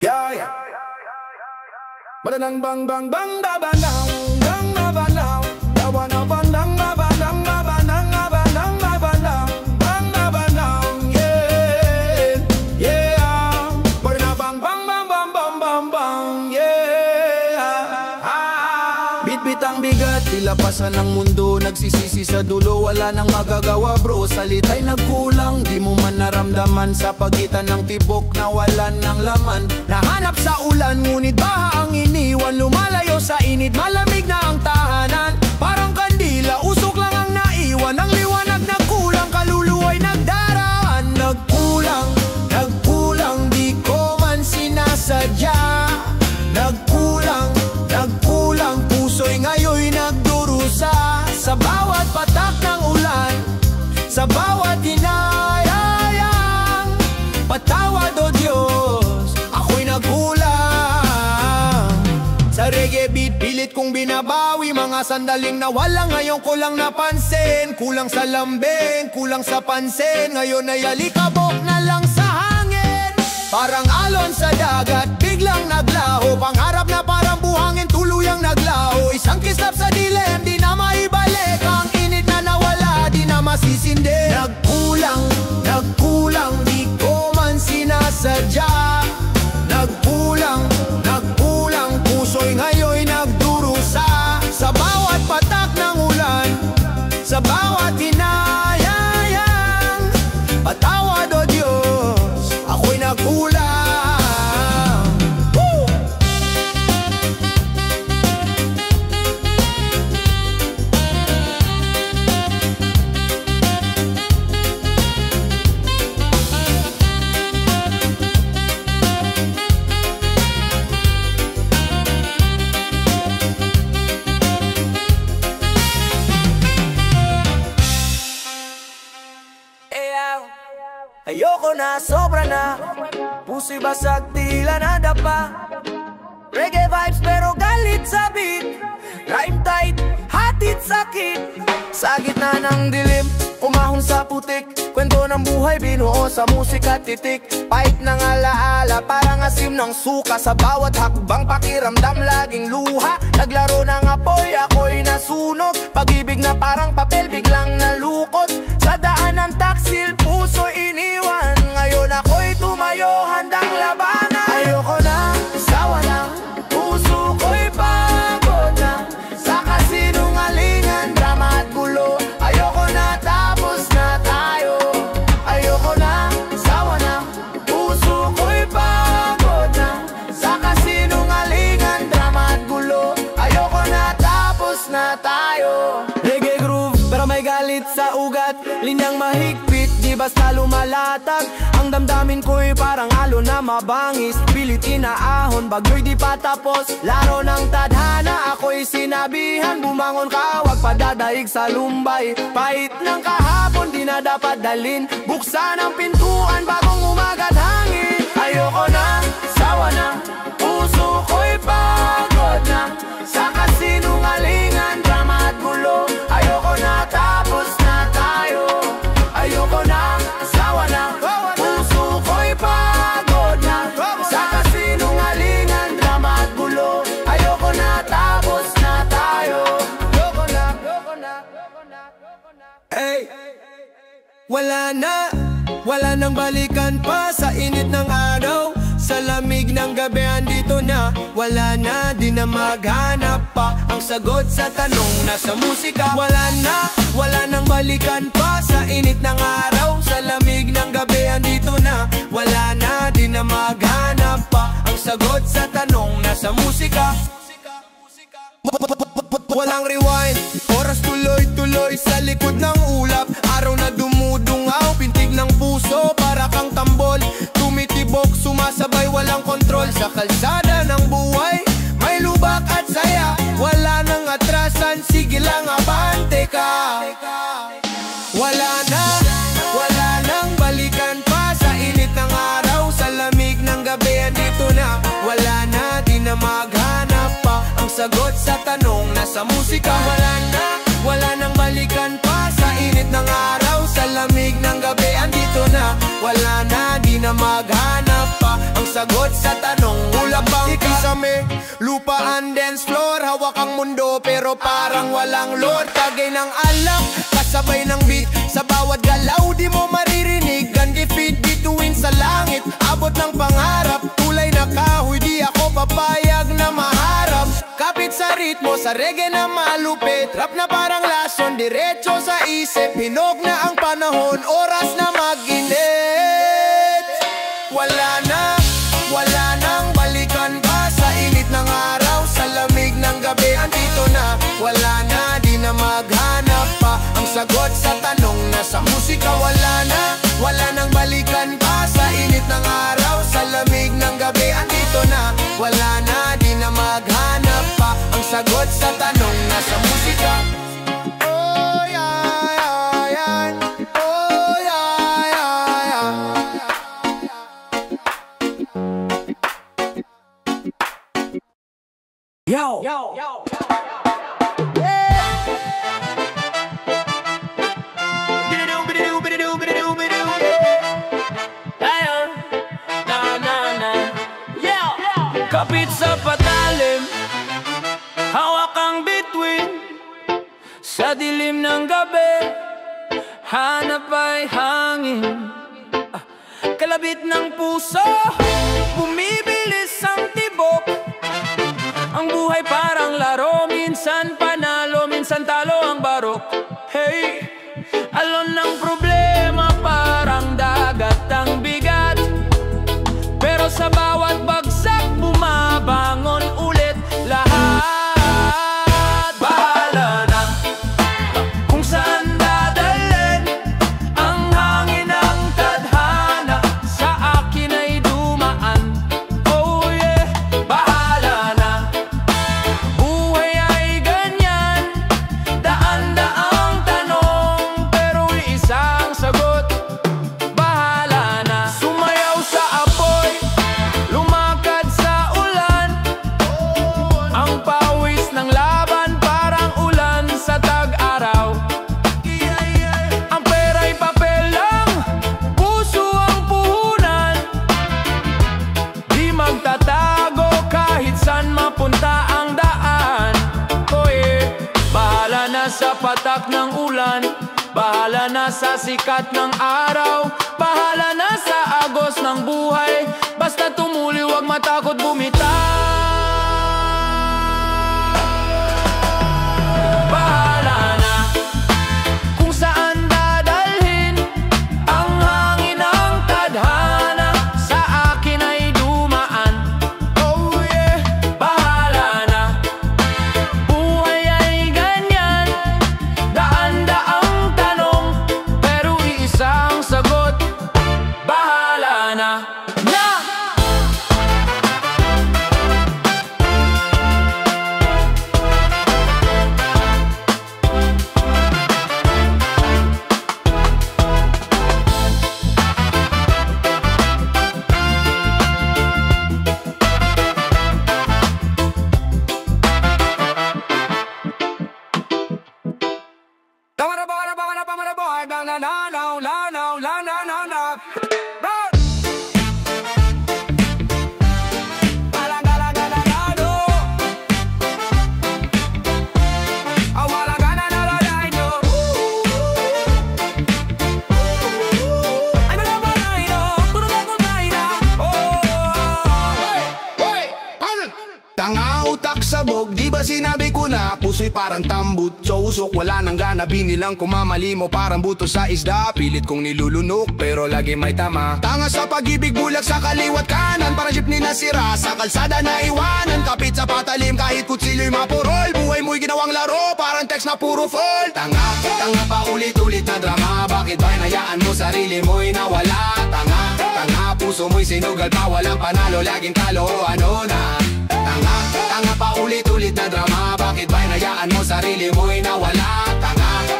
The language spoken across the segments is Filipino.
Yeah, yeah. Badang bang bang bang da banang, bang da banang, da banang banang da banang da banang da banang da banang, bang da banang, yeah, yeah. Badang bang bang bang bang bang bang bang, yeah. Bit-bit ang bigat, tilapasan ng mundo, nagsisisi sa dulo, wala nang magagawa bro. Salita'y nagkulang, di mo man naramdaman sa pagitan ng tibok na walan ng laman. Nahanap sa ulan, ngunit baha ang iniwan, lumalayo sa init, malamig na ang tahanan. Parang kandila, usok lang ang naiwan, ang liwanag nagkulang, kaluluwa'y nagdaraan. Nagkulang, nagkulang, di ko man sinasadya. Nagkulang, nagkulang, puso'y ngayon'y nagdurusa. Sa bawat patak ng ulan, sa bawat hinayang, patawad o Diyos, ako'y nagkulang. Sa reggae beat, pilit kong binabawi mga sandaling nawala, ngayon ko lang napansin. Kulang sa lambing, kulang sa pansin, ngayon ay alikabok na lang sa hangin. Parang alon sa dagat, biglang naglaho, pangarap na parang buhangin, tuluyang naglaho. Isang kislap sa dilim, di na maibalik, ang init na nawala, di na masisindi. Nagkulang, nagkulang, di ko man sinasadya. Nagkulang, nagkulang, puso'y ngayon'y nagdurusa. Sa bawat patak ng ulan, sa bawat hinayang, patawad o Diyos, ako'y nagkulang. Ayoko na, sobra na, puso'y basag, tila nadapa. Reggae vibes pero galit sa beat, rhyme tight, hatid sakit. Sa gitna ng dilim, umahon sa putik, kwento ng buhay binuo sa musika titik. Pahit ng alaala, parang asim ng suka, sa bawat hakbang pakiramdam laging luha. Naglaro ng apoy, ako'y nasunog, pag-ibig na parang papel biglang nalukot. Sa daan ng taksil, puso iniwan, ngayon ako'y tumayo, handang labanan. Ayoko na, sawa na, puso ko'y pagod na, sa kasinungalingan, drama at gulo. Ayoko na, tapos na tayo. Ayoko na, sawa na, puso ko'y pagod na, sa kasinungalingan, drama at gulo. Ayoko na, tapos na tayo. Reggae groove, pero may galit sa ugat, linyang mahigpit, di basta lumalatag. Ang damdamin ko'y parang alon na mabangis, pilit inaahon, bagyo'y di patapos. Laro ng tadhana, ako'y sinabihan, bumangon ka, wag padadaig sa lumbay. Pahit ng kahapon, di na dapat dalin, buksan ang pintuan bagong umagat hangin. Ayoko na, sawa na, puso ko'y pagod na, sa kasinungalingan, drama at gulo. Ayoko na, tapos na tayo. Ayoko na, sawa na, puso ko'y pagod na, sa kasinungalingan, drama at gulo. Ayoko na, tapos na tayo. Ayoko na, ayoko na, ayoko na, ayoko na. Hey, wala na, wala nang balikan pa sa init ng araw. Sa lamig ng gabi andito na, wala na, di na maghanap pa ang sagot sa tanong nasa musika. Wala na, wala nang balikan pa sa init ng araw. Sa lamig ng gabi andito na, wala na, di na maghanap pa ang sagot sa tanong nasa musika. Walang rewind, oras tuloy-tuloy sa likod ng ulap. Araw na dumudungaw, pintig ng puso para kang tambol. Tumitibok, sumasabay, walang kontrol. Sa kalsada ng buhay, may lubak at saya. Wala nang atrasan, sige lang abante ka. Wala na, wala nang balikan pa sa init ng araw. Sa lamig ng gabi andito na, wala na, di na maghanap pa ang sagot sa tanong nasa musika. Wala na, wala nang balikan pa sa init ng araw. sa lamig ng gabi andito na. Wala na, di na maghanap pa ang sagot sa tanong. Ulap bang ikisame, lupa and dance floor. Hawak ang mundo pero parang walang lord. Tagay ng alak, kasabay ng beat. Sa bawat galaw di mo maririnig ang defeat. Bituin sa langit, abot ng pangarap. Tulay na kahoy, di ako papayag na maharap. Kapit sa ritmo, sa reggae na malupit. Rap na parang lason, diretso sa isip. Hinog na ang panahon, oras na mag-init. Wala nang balikan pa. Sa init ng araw, sa lamig ng gabi andito na. Wala na, di na maghanap pa ang sagot sa tanong. Nasa musika wala nang balikan pa. Sa init ng araw, sa lamig ng gabi andito na. Wala na, di na maghanap pa ang sagot sa tanong. Nasa musika. Oh yeah, yeah, yeah. Oh yeah, yeah, yeah. Yo, yo, yo. Kapit sa patalim, hawak ang bituin. Sa dilim ng gabi, hanap ay hangin. Kalabit ng puso, bumibilis ang tibok. Ang buhay parang laro, minsan panalo, minsan talo ang barok. Hey, alon ng problema parang dagat ang bigat. Pero sa bawat bagsak bumabangon ulit lahat. Bahala na kung saan dadalhin ang hangin ng tadhana. Sa akin ay dumaan. Oh yeah, bahala na. Buhay ay ganyan, daan-daang tanong pero isang sagot. Bahala na. Sumayaw sa apoy, lumakad sa ulan. Ang pawis ng laban parang ulan sa tag-araw. Ang pera'y papel lang, puso ang puhunan. Di magtatago kahit saan mapunta ang daan. Oye, bahala na sa patak ng ulan, bahala na sa sikat ng araw, bahala na sa agos ng buhay. Basta tumuli, wag matakot bumitaw. Bahala na kung saan dadalhin ang hangin ng tadhana. Sa akin ay dumaan. Oh yeah, bahala na. Buhay ay ganyan, daan-daang tanong pero iisang sagot. Bahala na. Tanga utak sabog, di ba sinabi ko na puso'y parang tambut sa usok, wala nang gana, binilang kumamali mo parang buto sa isda. Pilit kong nilulunok pero lagi may tama. Tanga sa pag-ibig, bulag sa kaliwat kanan, parang jeepney na sira sa kalsada na iwanan. Kapit sa patalim kahit kutsilyo'y mapurol, buhay mo'y ginawang laro parang text na puro fall. Tanga pa ulit-ulit na drama, bakit ba hinayaan mo sarili mo'y nawala? Tanga puso mo'y sinugal pa, walang panalo, laging talo, ano na? Tanga pa ulit-ulit na drama, bakit ba hinayaan mo sarili mo'y nawala?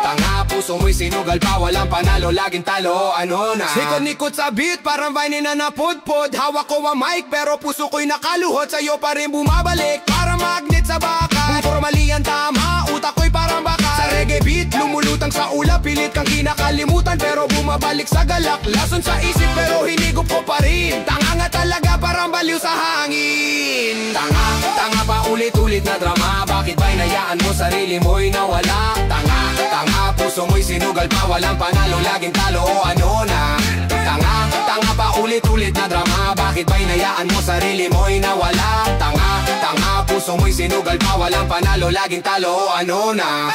Tanga puso mo'y sinugal pa, walang panalo, laging talo, ano na? Sikot-nikot sa beat, parang vine na napudpod. Hawak ko ang mic, pero puso ko'y nakaluhod. Sa'yo pa rin bumabalik, parang magnet sa bakal. Kung formali ang tama, utak ko'y parang bakal. Sa reggae beat, lumulutan utang sa ula, pilit kang kinakalimutan pero bumabalik sa galak. Lason sa isip pero hinigup ko pa rin. Tanga nga talaga, parang baliw sa hangin. Tanga, tanga pa ulit-ulit na drama. Bakit ba'y nayaan mo sarili mo'y nawala? Tanga, tanga, puso mo'y sinugal pa, walang panalo, laging talo o ano na. Tanga, tanga pa ulit-ulit na drama. Bakit ba'y nayaan mo sarili mo'y nawala? Tanga, tanga, puso mo'y sinugal pa, walang panalo, laging talo o ano na.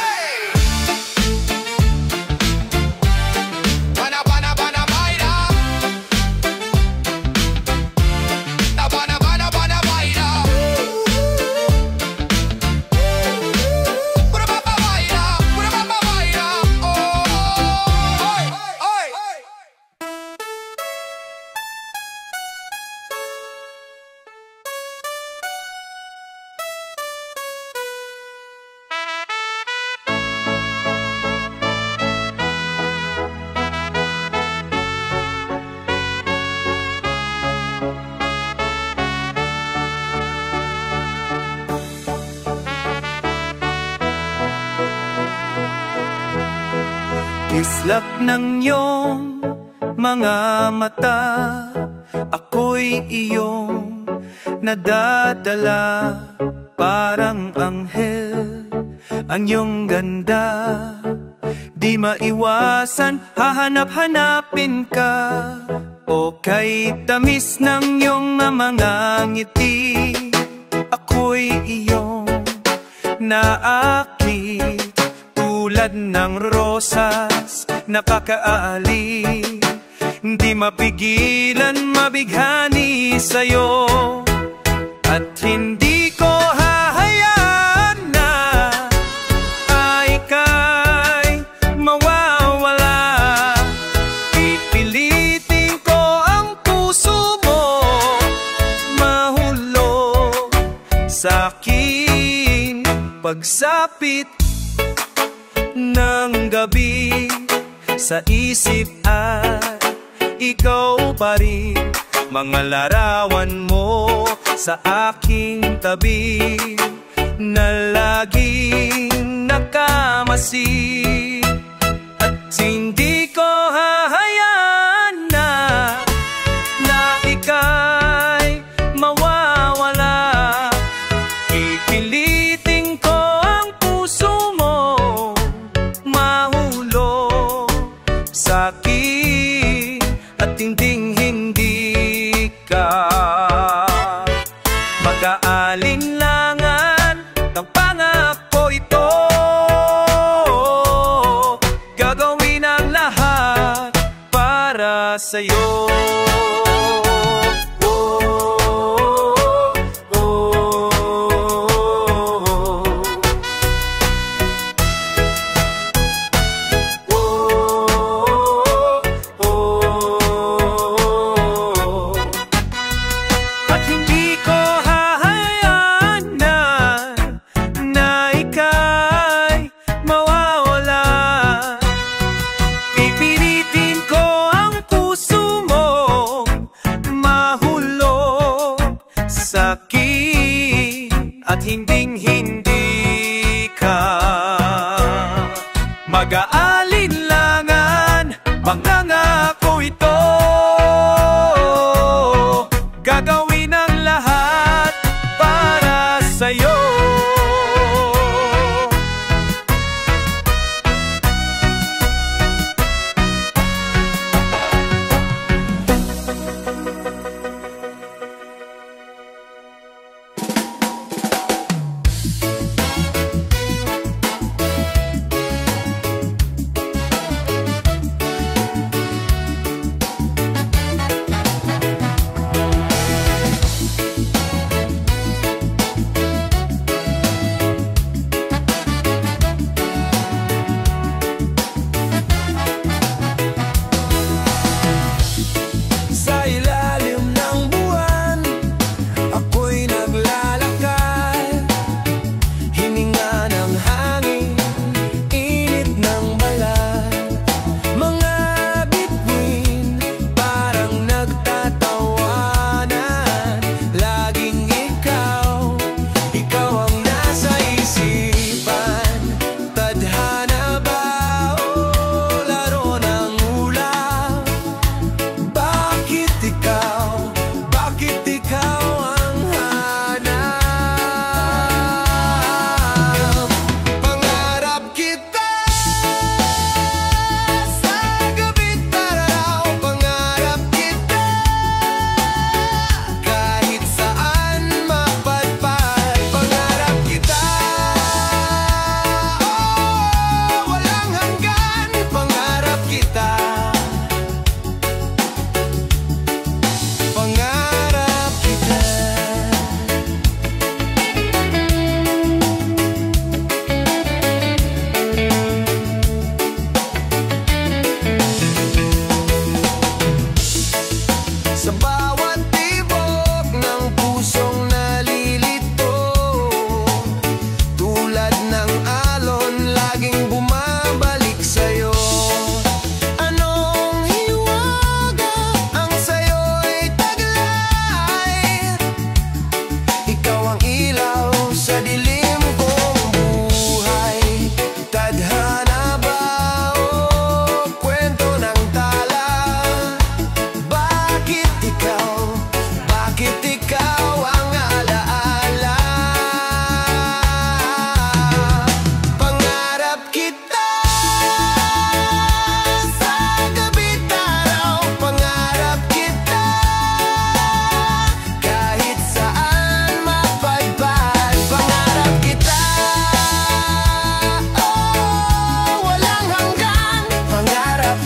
Islak ng iyong mga mata, ako'y iyong nadadala. Parang anghel ang iyong ganda, di maiwasan, hahanap-hanapin ka. O kay tamis ng iyong mga ngiti, ako'y iyong naakit. Tulad ng rosas, nakakaali, hindi mapigilan, mabighani sa'yo. At hindi ko hahayaan na ika'y mawawala. Pipilitin ko ang puso mo mahulog sa'kin. Pagsapit ng gabi, sa isip ay ikaw pa rin. Mga larawan mo sa aking tabi, na laging nakamasid. At hindi ko hahayaan na ika'y mawawala. Pipilitin ko ang puso mo mahulog sa'kin, at hinding-hindi ka mag-aalinlangan ng pangako ito. Gagawin ang lahat para sa'yo. At hinding-hindi ka mag-aalinlangan, pangangako ito. Gagawin ang lahat para sa'yo.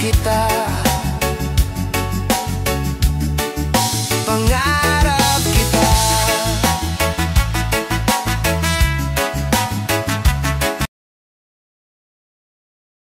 kita